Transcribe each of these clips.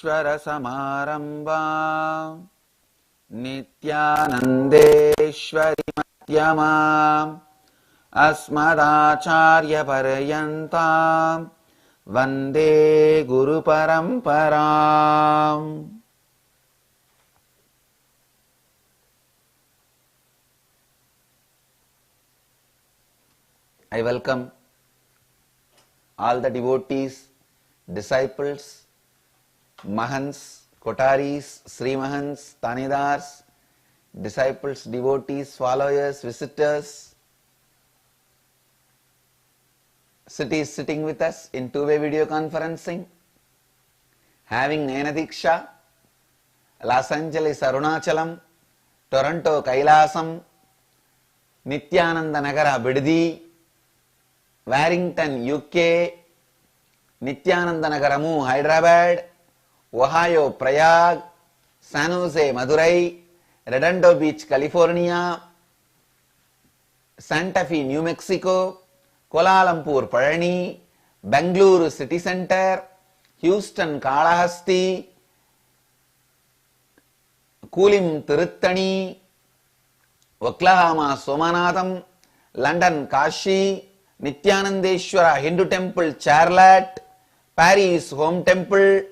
Sadaşivasamārambhām Nityanandeshwari Madhyamām Asmadacharya Paryantam Vande Guru Paramparam. I welcome all the devotees, disciples, Mahants, Kotaris, Sri Mahants, Tanidars, disciples, devotees, followers, visitors, cities sitting with us in two-way video conferencing, having Nayanadiksha, Los Angeles, Arunachalam, Toronto, Kailasam, Nityananda Nagara, Biddi, Warrington, UK, Nityananda Nagaramu, Hyderabad, Ohio, Prayag, San Jose, Madurai, Redondo Beach, California, Santa Fe, New Mexico, Kuala Lumpur, Parani, Bangalore City Center, Houston, Kalahasti, Kulim, Tiruttani, Oklahoma, Somanatham, London, Kashi, Nityanandeshwara Hindu Temple, Charlotte, Paris Home Temple,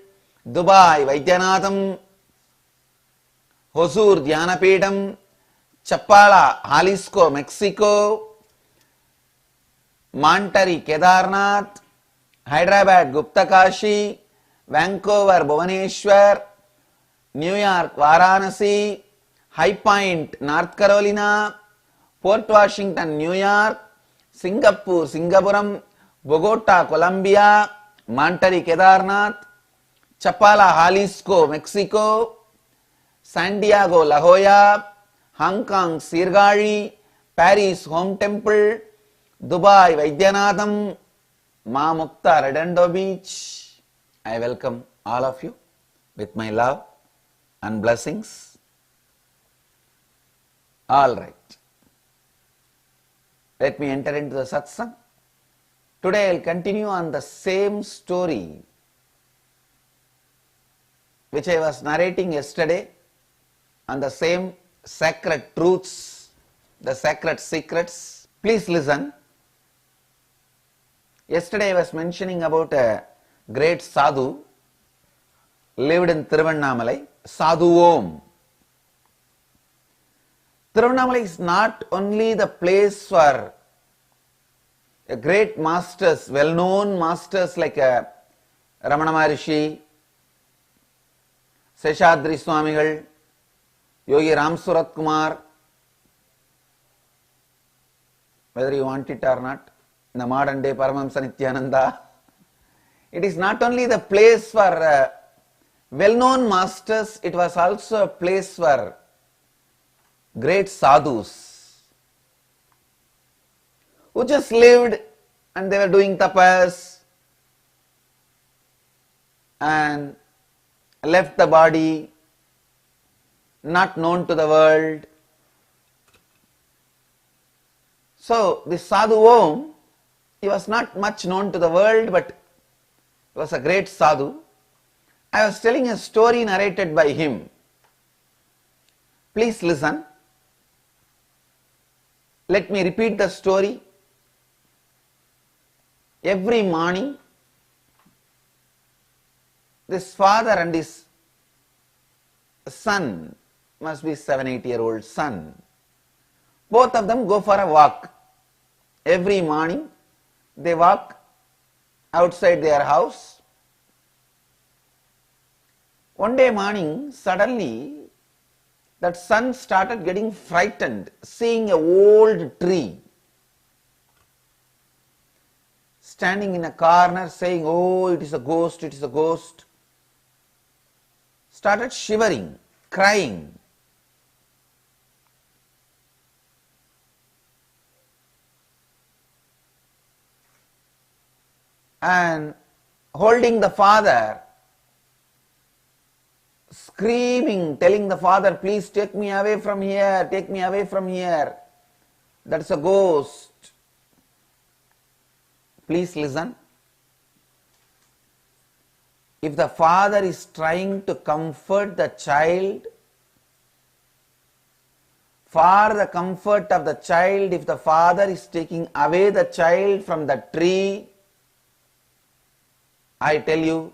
Dubai Vaidyanatham, Hosur Dhyanapedam, Chapala, Jalisco, Mexico, Mantari Kedarnath, Hyderabad Gupta Kashi, Vancouver Bhubaneswar, New York Varanasi, High Point North Carolina, Port Washington New York, Singapore Singapuram, Bogota Colombia, Mantari Kedarnath, Chapala Jalisco Mexico, San Diego La Jolla, Hong Kong Sirgari, Paris Home Temple, Dubai Vaidyanatham, Ma Mukta Redondo Beach. I welcome all of you with my love and blessings. All right. Let me enter into the satsang. Today I will continue on the same story which I was narrating yesterday, on the same sacred truths, the sacred secrets. Please listen. Yesterday I was mentioning about a great sadhu lived in Tiruvannamalai, Sadhu Om. Tiruvannamalai is not only the place for great masters, well-known masters like Ramana Maharshi, Seshadri Swamigal, Yogi Ramsurat Kumar, whether you want it or not, in the modern day Paramahamsa Nithyananda. It is not only the place for well-known masters, it was also a place for great sadhus who just lived and they were doing tapas and left the body, not known to the world. So this Sadhu Om, he was not much known to the world, but he was a great sadhu. I was telling a story narrated by him. Please listen. Let me repeat the story. Every morning, this father and his son, must be 7-8-year-old son, both of them go for a walk. Every morning, they walk outside their house. One day morning, suddenly, that son started getting frightened, seeing an old tree standing in a corner, saying, "Oh, it is a ghost, it is a ghost." Started shivering, crying. And holding the father, screaming, telling the father, "Please take me away from here, take me away from here. That's a ghost." Please listen. if the father is trying to comfort the child, for the comfort of the child, if the father is taking away the child from the tree, I tell you,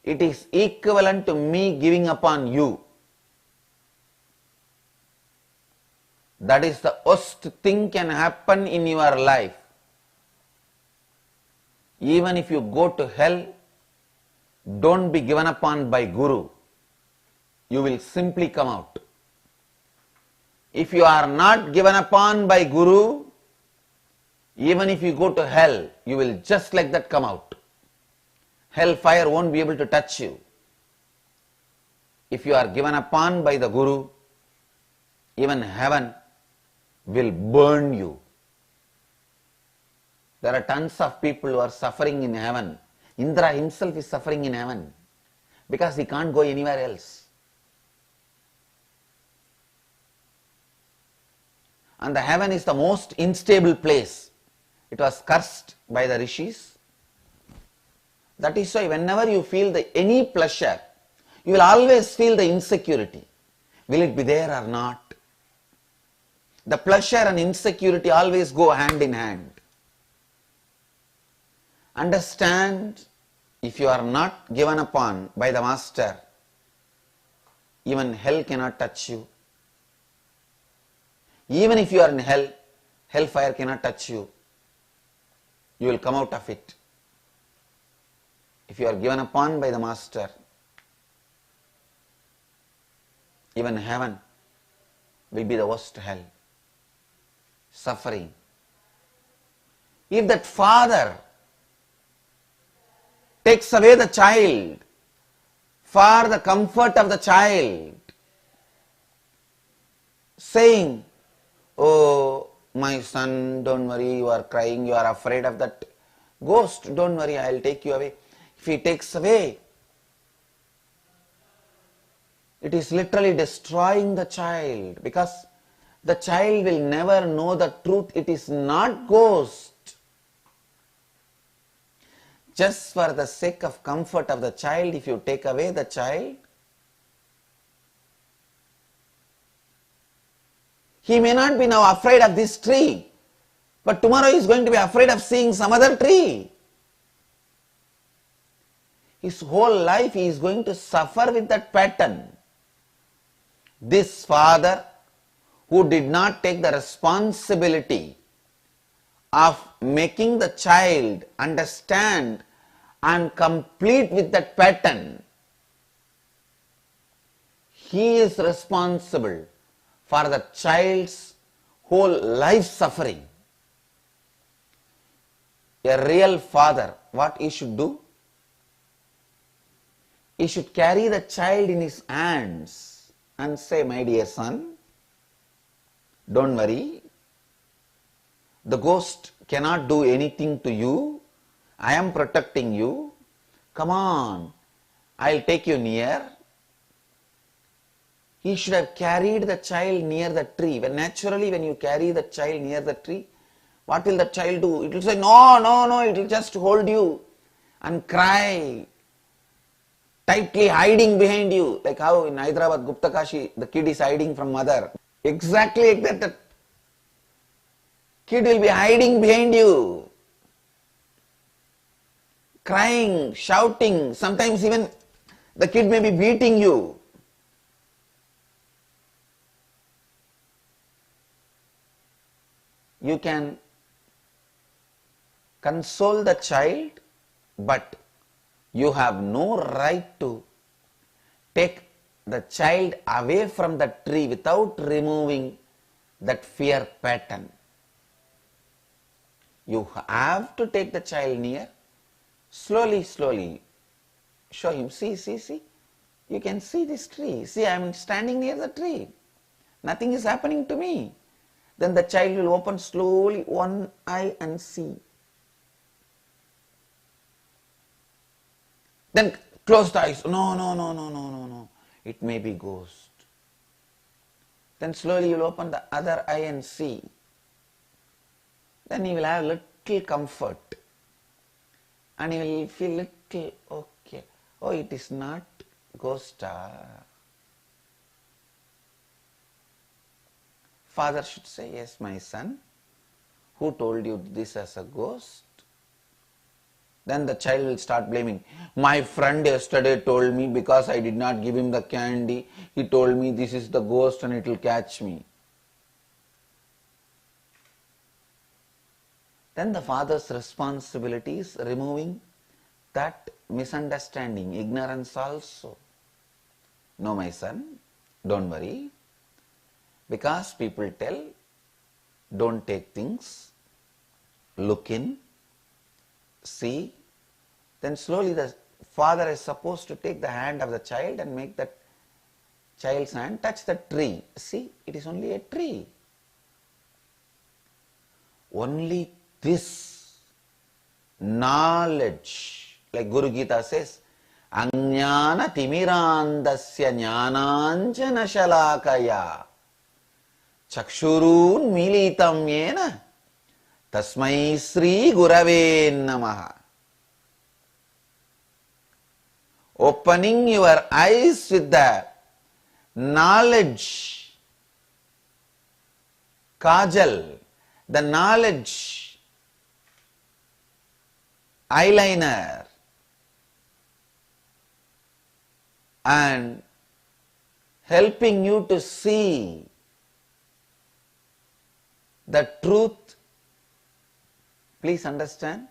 it is equivalent to me giving up on you. That is the worst thing can happen in your life. Even if you go to hell, don't be given upon by Guru. You will simply come out. If you are not given upon by Guru, even if you go to hell, you will just like that come out. Hellfire won't be able to touch you. If you are given upon by the Guru, even heaven will burn you. There are tons of people who are suffering in heaven. Indra himself is suffering in heaven because he can't go anywhere else. And the heaven is the most unstable place. It was cursed by the rishis. That is why whenever you feel any pleasure, you will always feel the insecurity. Will it be there or not? The pleasure and insecurity always go hand in hand. Understand, if you are not given upon by the Master, even hell cannot touch you. Even if you are in hell, hellfire cannot touch you. You will come out of it. If you are given upon by the Master, even heaven will be the worst hell. Suffering. If that father takes away the child for the comfort of the child, saying, "Oh, my son, don't worry, you are crying, you are afraid of that ghost, don't worry, I will take you away." If he takes away, it is literally destroying the child, because the child will never know the truth. It is not ghost. Just for the sake of comfort of the child, if you take away the child, he may not be now afraid of this tree, but tomorrow he is going to be afraid of seeing some other tree. His whole life he is going to suffer with that pattern. This father, who did not take the responsibility of making the child understand and complete with that pattern, he is responsible for the child's whole life suffering. A real father, what he should do? He should carry the child in his hands and say, "My dear son, don't worry. The ghost cannot do anything to you. I am protecting you. Come on, I'll take you near." He should have carried the child near the tree. When naturally, when you carry the child near the tree, what will the child do? It will say, "No, no, no," it will just hold you and cry, tightly hiding behind you. Like how in Hyderabad, Guptakashi, the kid is hiding from mother. Exactly like that. The kid will be hiding behind you, crying, shouting. Sometimes even the kid may be beating you. You can console the child, but you have no right to take the child away from the tree without removing that fear pattern. You have to take the child near, slowly, slowly. Show him, see, see, see. You can see this tree. See, I am standing near the tree. Nothing is happening to me. Then the child will open slowly one eye and see. Then close the eyes. No, no, no, no, no, no, no. It may be ghost. Then slowly you will open the other eye and see. Then he will have little comfort. And he will feel little okay. Oh, it is not ghost. Father should say, yes, my son, who told you this as a ghost? Then the child will start blaming. My friend yesterday told me because I did not give him the candy, he told me this is the ghost and it will catch me. Then the father's responsibility is removing that misunderstanding, ignorance also. No, my son, don't worry. Because people tell, don't take things, look in, see. Then slowly the father is supposed to take the hand of the child and make that child's hand touch the tree. See, it is only a tree. Only this knowledge, like Guru Gita says, Ajnana timirandasya jnananjana shalakaya chakshurun militam yena tasmai sri gurave namaha. Opening your eyes with the knowledge, kajal, the knowledge eyeliner, and helping you to see the truth. Please understand,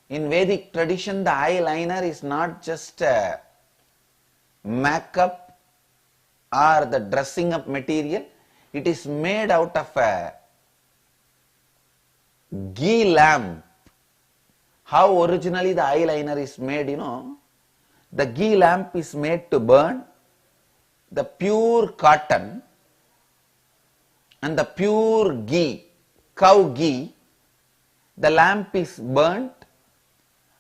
in Vedic tradition the eyeliner is not just a makeup or the dressing up material. It is made out of a ghee lamp. How originally the eyeliner is made, you know, the ghee lamp is made to burn the pure cotton and the pure ghee, cow ghee. The lamp is burnt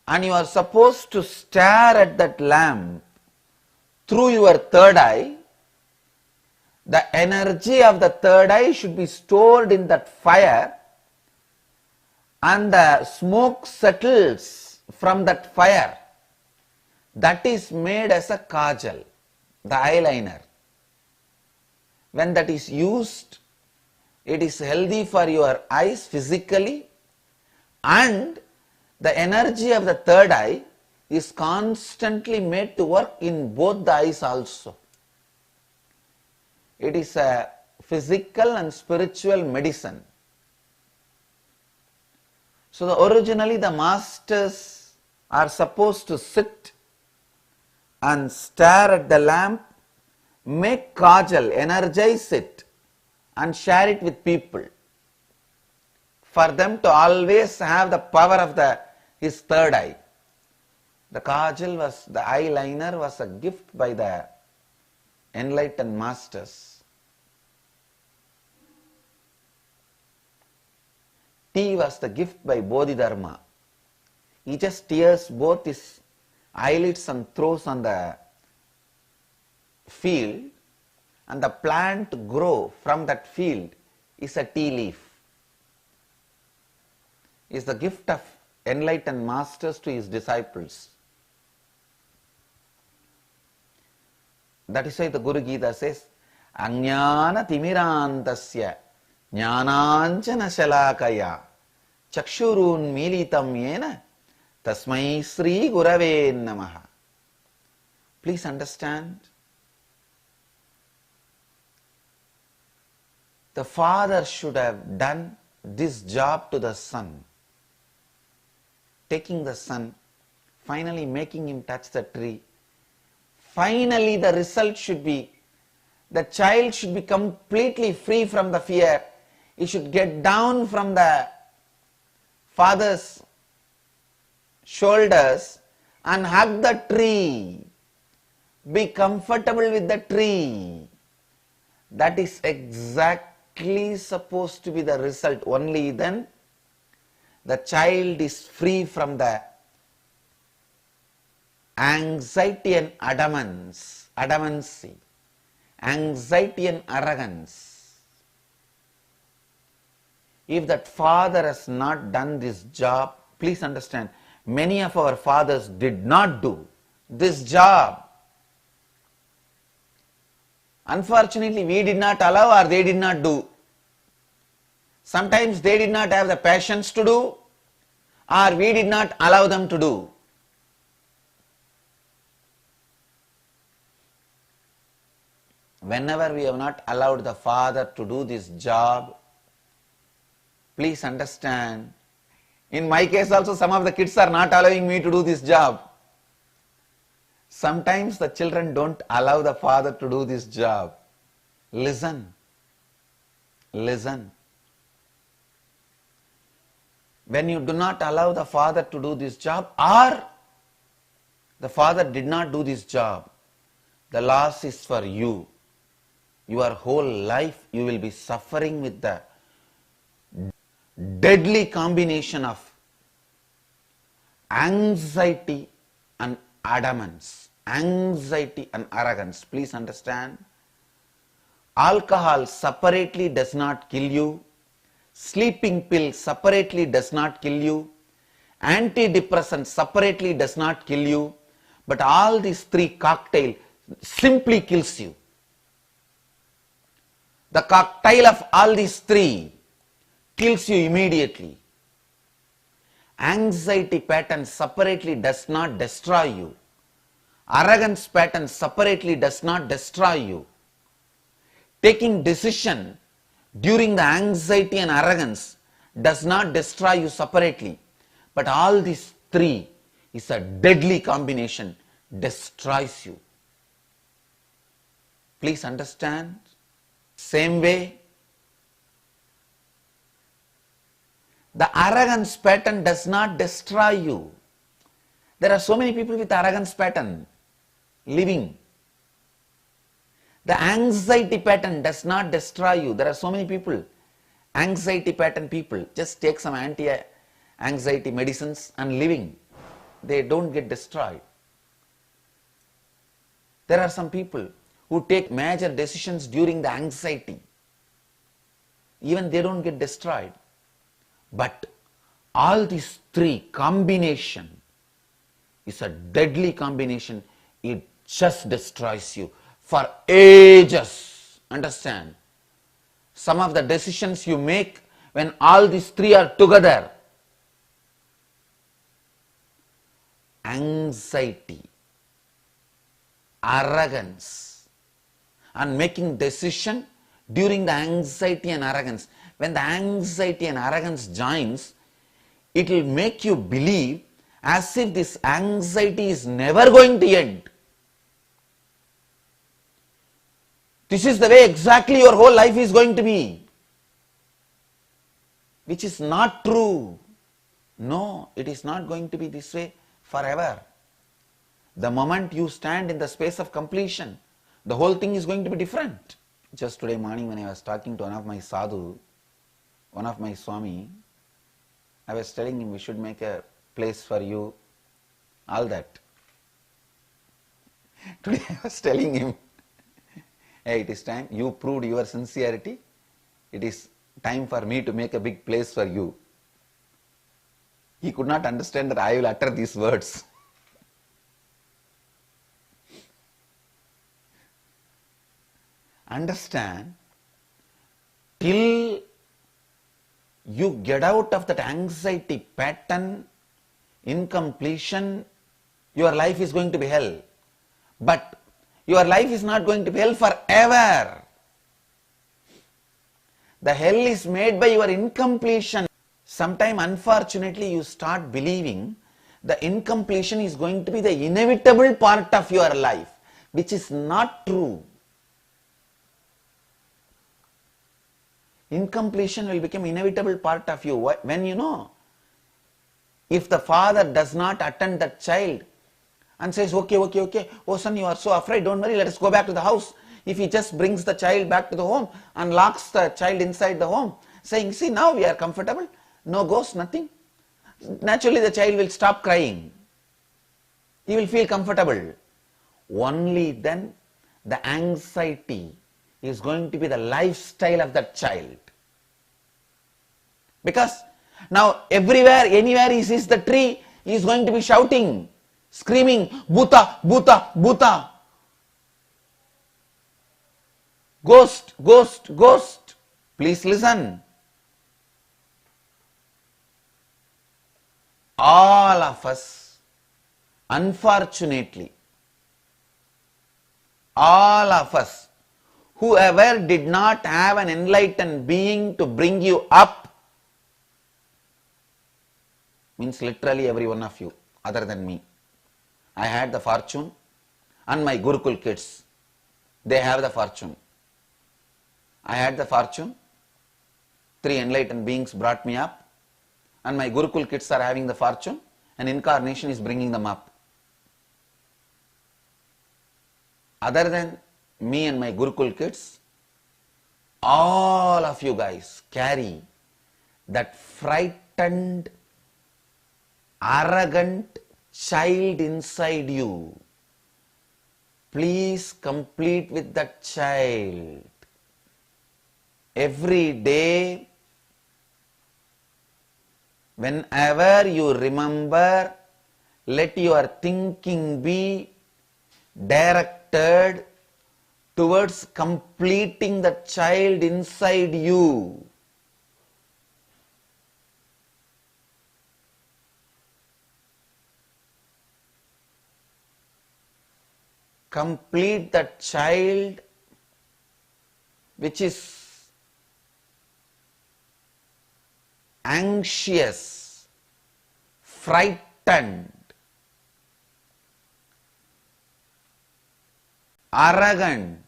and you are supposed to stare at that lamp through your third eye. The energy of the third eye should be stored in that fire, and the smoke settles from that fire. That is made as a kajal, the eyeliner. When that is used, it is healthy for your eyes physically, and the energy of the third eye is constantly made to work in both the eyes also. It is a physical and spiritual medicine. So originally the masters are supposed to sit and stare at the lamp, make kajal, energize it and share it with people, for them to always have the power of his third eye. The kajal was, the eyeliner was a gift by the enlightened masters. Tea was the gift by Bodhidharma. He just tears both his eyelids and throws on the field, and the plant to grow from that field is a tea leaf. Is the gift of enlightened masters to his disciples. That is why the Guru Gita says, Ajnana timirandasya jnananjana shalakaya chakshurun militam yena tasmai sri gurave namaha. Please understand, the father should have done this job to the son, taking the son, finally making him touch the tree. Finally the result should be, the child should be completely free from the fear. He should get down from the father's shoulders and hug the tree. Be comfortable with the tree. That is exactly supposed to be the result. Only then the child is free from the anxiety and adamancy, anxiety and arrogance. If that father has not done this job, please understand, many of our fathers did not do this job. Unfortunately, we did not allow or they did not do. Sometimes they did not have the passions to do, or we did not allow them to do. Whenever we have not allowed the father to do this job, please understand, in my case also some of the kids are not allowing me to do this job. Sometimes the children don't allow the father to do this job. Listen. Listen. When you do not allow the father to do this job, or the father did not do this job, the loss is for you. Your whole life you will be suffering with the deadly combination of anxiety and adamance, anxiety and arrogance. Please understand, alcohol separately does not kill you, sleeping pill separately does not kill you, antidepressant separately does not kill you, but all these three cocktail simply kills you. The cocktail of all these three kills you immediately. Anxiety pattern separately does not destroy you. Arrogance pattern separately does not destroy you. Taking decision during the anxiety and arrogance does not destroy you separately. But all these three is a deadly combination, destroys you. Please understand. Same way, the arrogance pattern does not destroy you. There are so many people with arrogance pattern living. The anxiety pattern does not destroy you. There are so many people, anxiety pattern people, just take some anti-anxiety medicines and living. They don't get destroyed. There are some people who take major decisions during the anxiety. Even they don't get destroyed. But all these three combination is a deadly combination. It just destroys you for ages. Understand? Some of the decisions you make when all these three are together. Anxiety, arrogance, and making decision during the anxiety and arrogance. When the anxiety and arrogance joins, it will make you believe as if this anxiety is never going to end. This is the way exactly your whole life is going to be, which is not true. No, it is not going to be this way forever. The moment you stand in the space of completion, the whole thing is going to be different. Just today morning when I was talking to one of my sadhu, one of my Swami, I was telling him we should make a place for you, all that. Today I was telling him, hey, it is time, you proved your sincerity, it is time for me to make a big place for you. He could not understand that I will utter these words. Understand, till you get out of that anxiety pattern, incompletion, your life is going to be hell. But your life is not going to be hell forever. The hell is made by your incompletion. Sometime, unfortunately, you start believing the incompletion is going to be the inevitable part of your life, which is not true. Incompletion will become inevitable part of you. When you know, if the father does not attend that child and says, okay, oh son, you are so afraid, don't worry, let us go back to the house. If he just brings the child back to the home and locks the child inside the home, saying, see, now we are comfortable, no ghost, nothing. Naturally the child will stop crying. He will feel comfortable. Only then the anxiety is going to be the lifestyle of that child. Because now everywhere, anywhere he sees the tree, he is going to be shouting, screaming, Bhuta, Bhuta, Bhuta. Ghost, ghost, ghost. Please listen. All of us, unfortunately, all of us, whoever did not have an enlightened being to bring you up, means literally every one of you, other than me. I had the fortune, and my Gurukul kids, they have the fortune. I had the fortune, 3 enlightened beings brought me up, and my Gurukul kids are having the fortune, and incarnation is bringing them up. Other than me and my Gurukul kids, all of you guys carry that frightened, arrogant child inside you. Please complete with that child. Every day, whenever you remember, let your thinking be directed towards completing the child inside you. Complete that child which is anxious, frightened, arrogant,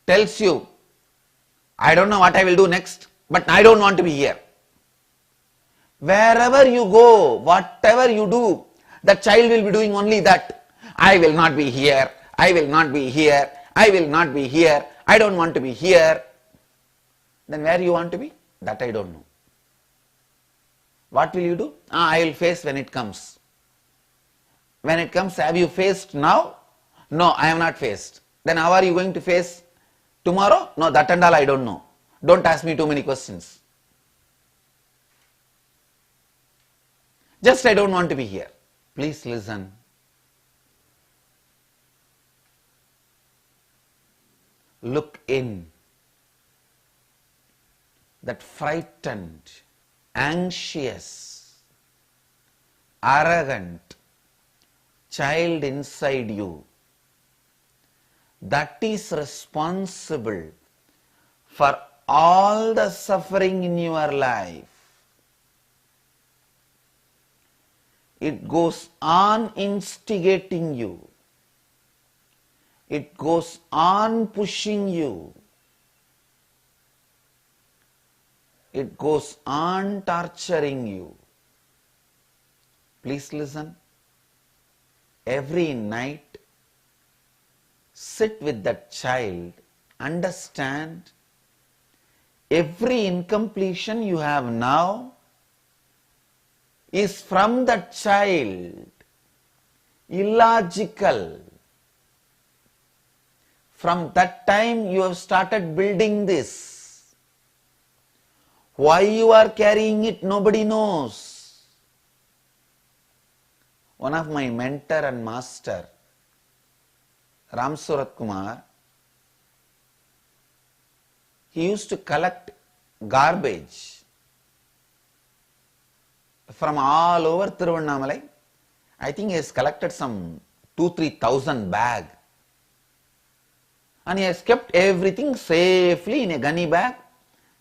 tells you, I don't know what I will do next, but I don't want to be here. Wherever you go, whatever you do, the child will be doing only that. I will not be here, I will not be here, I will not be here, I don't want to be here. Then where you want to be? That I don't know. What will you do? I will face when it comes. When it comes, have you faced now? No, I have not faced. Then how are you going to face tomorrow? No, that and all I don't know. Don't ask me too many questions. Just I don't want to be here. Please listen. Look in. That frightened, anxious, arrogant child inside you, that is responsible for all the suffering in your life. It goes on instigating you. It goes on pushing you. It goes on torturing you. Please listen. Every night, sit with that child, understand every incompletion you have now is from that child, illogical. From that time you have started building this. Why you are carrying it, nobody knows. One of my mentor and master, Ramsurat Kumar, he used to collect garbage from all over Tiruvannamalai. I think he has collected some 2,000-3,000 bags. And he has kept everything safely in a gunny bag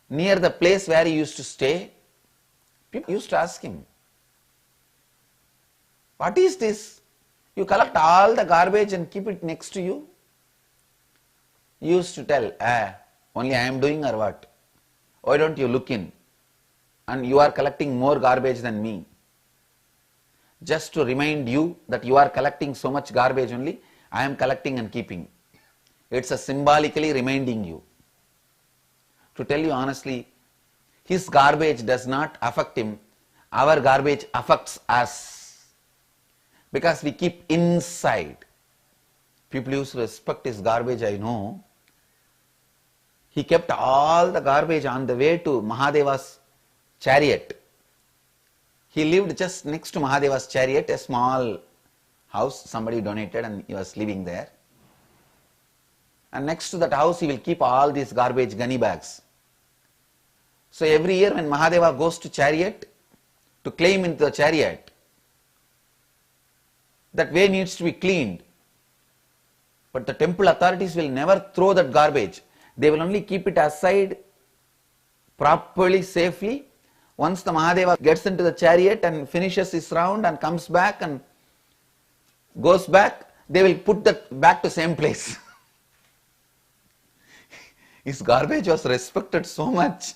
near the place where he used to stay. People used to ask him, what is this? You collect all the garbage and keep it next to you? He used to tell, only I am doing or what? Why don't you look in? And you are collecting more garbage than me. Just to remind you that you are collecting so much garbage only, I am collecting and keeping. It's a symbolically reminding you. To tell you honestly, his garbage does not affect him. Our garbage affects us. Because we keep inside. People used to respect his garbage, I know. He kept all the garbage on the way to Mahadeva's chariot. He lived just next to Mahadeva's chariot, a small house somebody donated, and he was living there. And next to that house he will keep all these garbage gunny bags. So every year when Mahadeva goes to chariot to claim into the chariot, that way needs to be cleaned. But the temple authorities will never throw that garbage. They will only keep it aside properly, safely. Once the Mahadeva gets into the chariot and finishes his round and comes back and goes back, they will put that back to same place. His garbage was respected so much,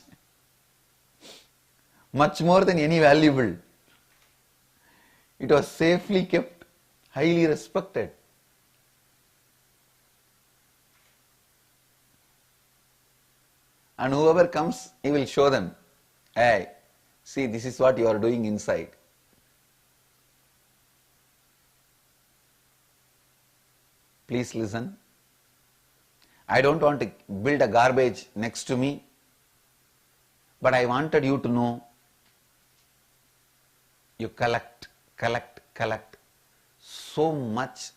much more than any valuable. It was safely kept, highly respected. And whoever comes, he will show them, hey, see, this is what you are doing inside. Please listen. I don't want to build a garbage next to me, but I wanted you to know you collect so much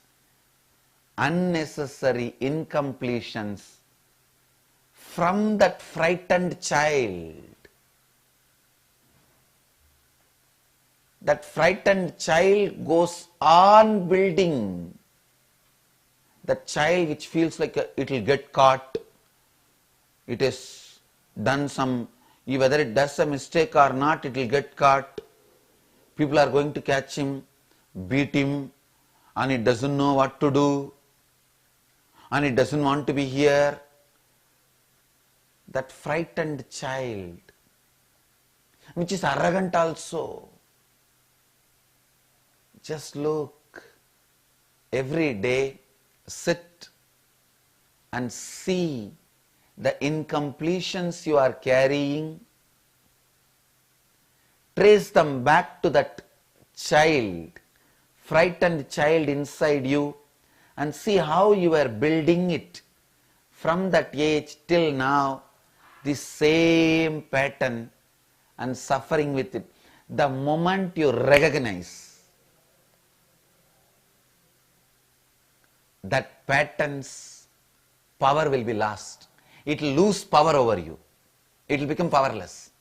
unnecessary incompletions from that frightened child. That frightened child goes on building. That child which feels like it will get caught, it has done some, whether it does a mistake or not, it will get caught. People are going to catch him, beat him, and it doesn't know what to do, and it doesn't want to be here. That frightened child, which is arrogant also. Just look, every day sit and see the incompletions you are carrying. Trace them back to that child, frightened child inside you, and see how you are building it from that age till now. This same pattern and suffering with it. The moment you recognize that pattern's power will be lost. It will lose power over you. It will become powerless.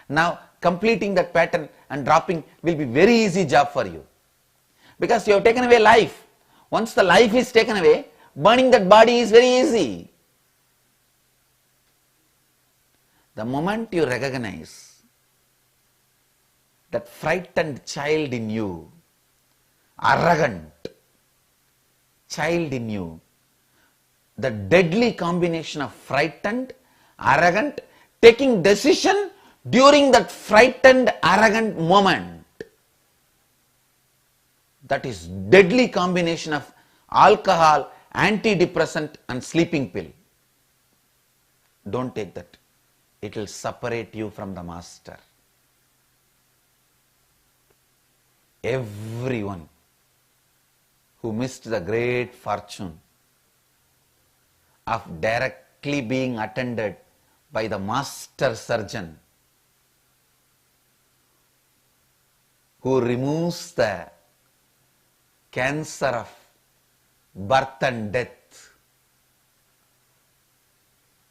Now completing that pattern and dropping will be very easy job for you. Because you have taken away life. Once the life is taken away, burning that body is very easy. The moment you recognize that frightened child in you, arrogant child in you, the deadly combination of frightened, arrogant, taking decision during that frightened, arrogant moment, that is deadly combination of alcohol, antidepressant and sleeping pill. Don't take that. It will separate you from the master. Everyone who missed the great fortune of directly being attended by the master surgeon who removes the cancer of birth and death.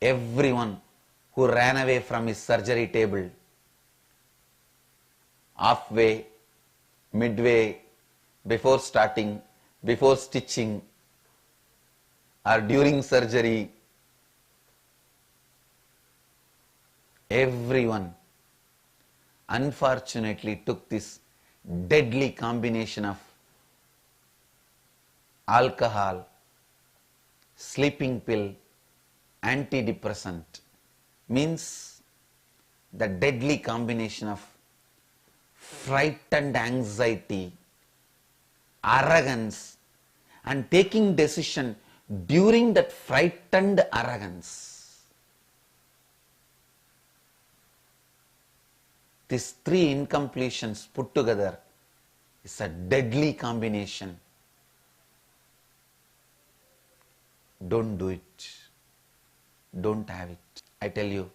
Everyone who ran away from his surgery table, halfway, midway, before starting, before stitching, or during surgery, everyone unfortunately took this deadly combination of alcohol, sleeping pill, antidepressant. Means the deadly combination of frightened anxiety, arrogance, and taking decision during that frightened arrogance. These three incompletions put together is a deadly combination. Don't do it. Don't have it. I tell you,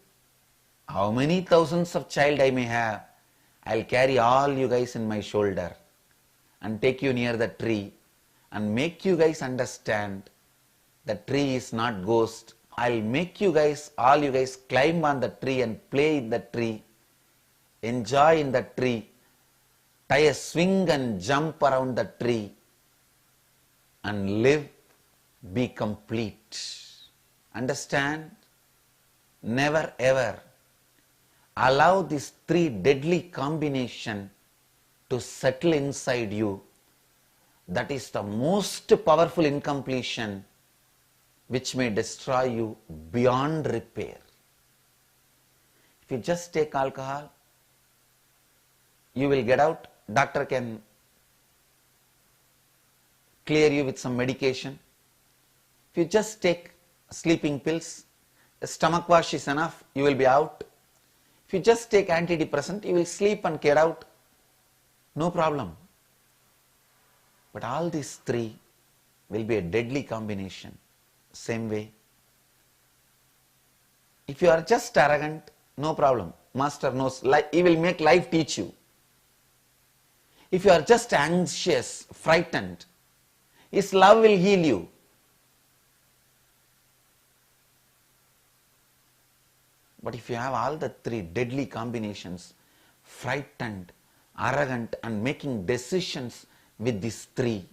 how many thousands of child I may have, I'll carry all you guys in my shoulder and take you near the tree and make you guys understand the tree is not ghost. I'll make you guys, all you guys, climb on the tree and play in the tree, enjoy in the tree, tie a swing and jump around the tree and live, be complete. Understand? Never ever allow this three deadly combination to settle inside you. That is the most powerful incompletion which may destroy you beyond repair. If you just take alcohol, you will get out. Doctor can clear you with some medication. If you just take sleeping pills, a stomach wash is enough, you will be out. If you just take antidepressant, you will sleep and get out. No problem. But all these three will be a deadly combination. Same way. If you are just arrogant, no problem. Master knows, he will make life teach you. If you are just anxious, frightened, his love will heal you. But if you have all the three deadly combinations, frightened, arrogant, and making decisions with these three,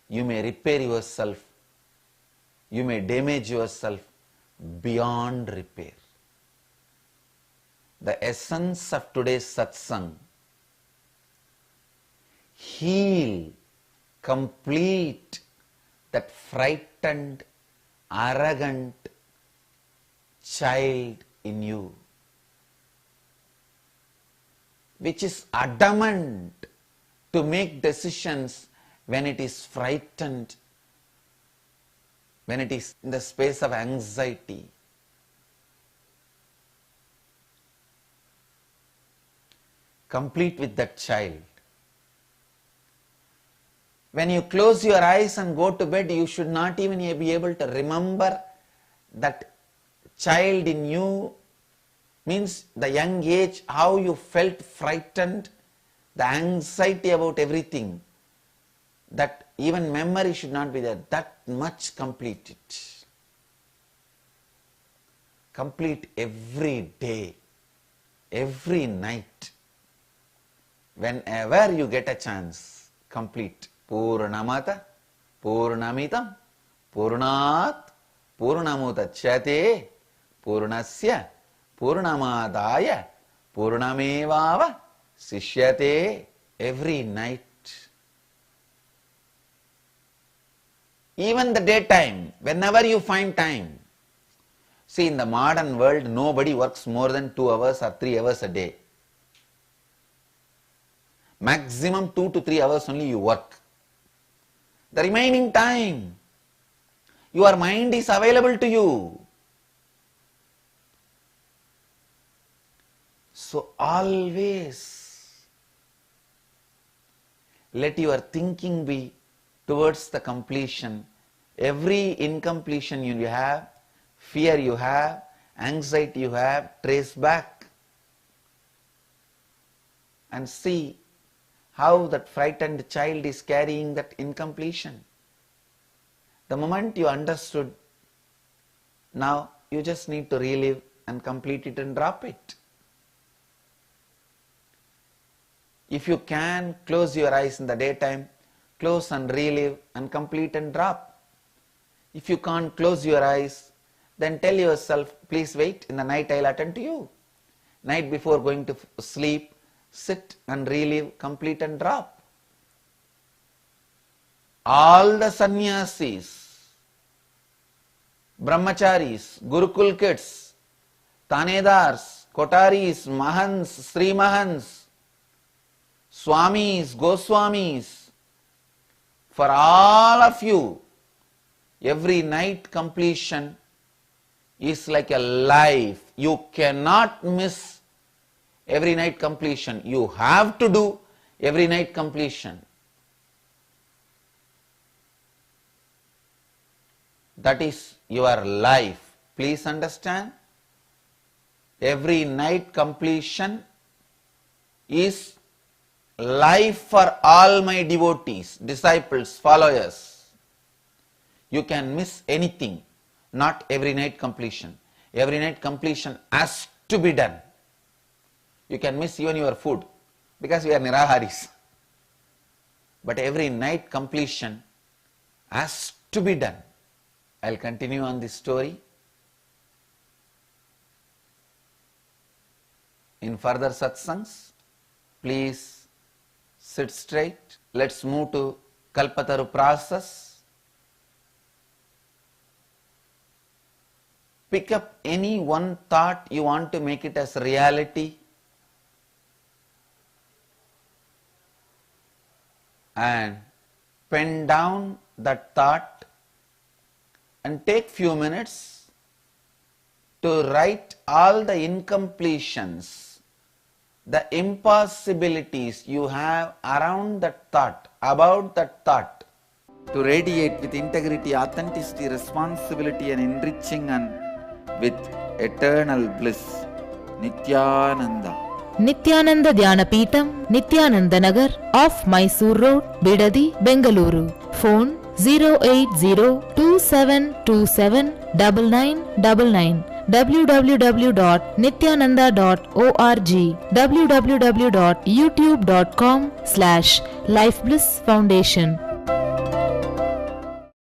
you may repair yourself, you may damage yourself beyond repair. The essence of today's satsang: heal, complete that frightened, arrogant child in you, which is adamant to make decisions when it is frightened, when it is in the space of anxiety. Complete with that child. When you close your eyes and go to bed, you should not even be able to remember that child in you, means the young age, how you felt frightened, the anxiety about everything. That even memory should not be there. That much complete it. Complete every day, every night. Whenever you get a chance, complete. Purnamata, Purnamitam, Purnat, Purnamutachyate, Purnasya, Purnamadaya, Purnamevava, Sishyate. Every night. Even the daytime, whenever you find time. See, in the modern world, nobody works more than 2 hours or 3 hours a day. Maximum 2 to 3 hours only you work. The remaining time, your mind is available to you. So always let your thinking be towards the completion. Every incompletion you have, fear you have, anxiety you have, trace back and see how that frightened child is carrying that incompletion. The moment you understood, now you just need to relive and complete it and drop it. If you can, close your eyes in the daytime, close and relive and complete and drop. If you can't close your eyes, then tell yourself, please wait, in the night I'll attend to you. Night before going to sleep, sit and relive, complete and drop. All the sannyasis, brahmacharis, gurukul kids, tanedars, kotaris, mahans, sri mahans, swamis, goswamis, for all of you, every night completion is like a life. You cannot miss every night completion. You have to do every night completion. That is your life. Please understand. Every night completion is life for all my devotees, disciples, followers. You can miss anything, not every night completion. Every night completion has to be done. You can miss even your food because we are niraharis. But every night completion has to be done. I'll continue on this story in further satsangs. Please sit straight. Let's move to Kalpataru process. Pick up any one thought you want to make it as reality, and pen down that thought and take few minutes to write all the incompletions, the impossibilities you have around that thought, about that thought, to radiate with integrity, authenticity, responsibility and enriching and with eternal bliss. Nithyananda. Nithyananda Dhyanapitham, Nithyananda Nagar, off Mysore Road, Bidadi, Bengaluru. Phone 08027279999. www.nithyananda.org. www.youtube.com/Life Bliss Foundation.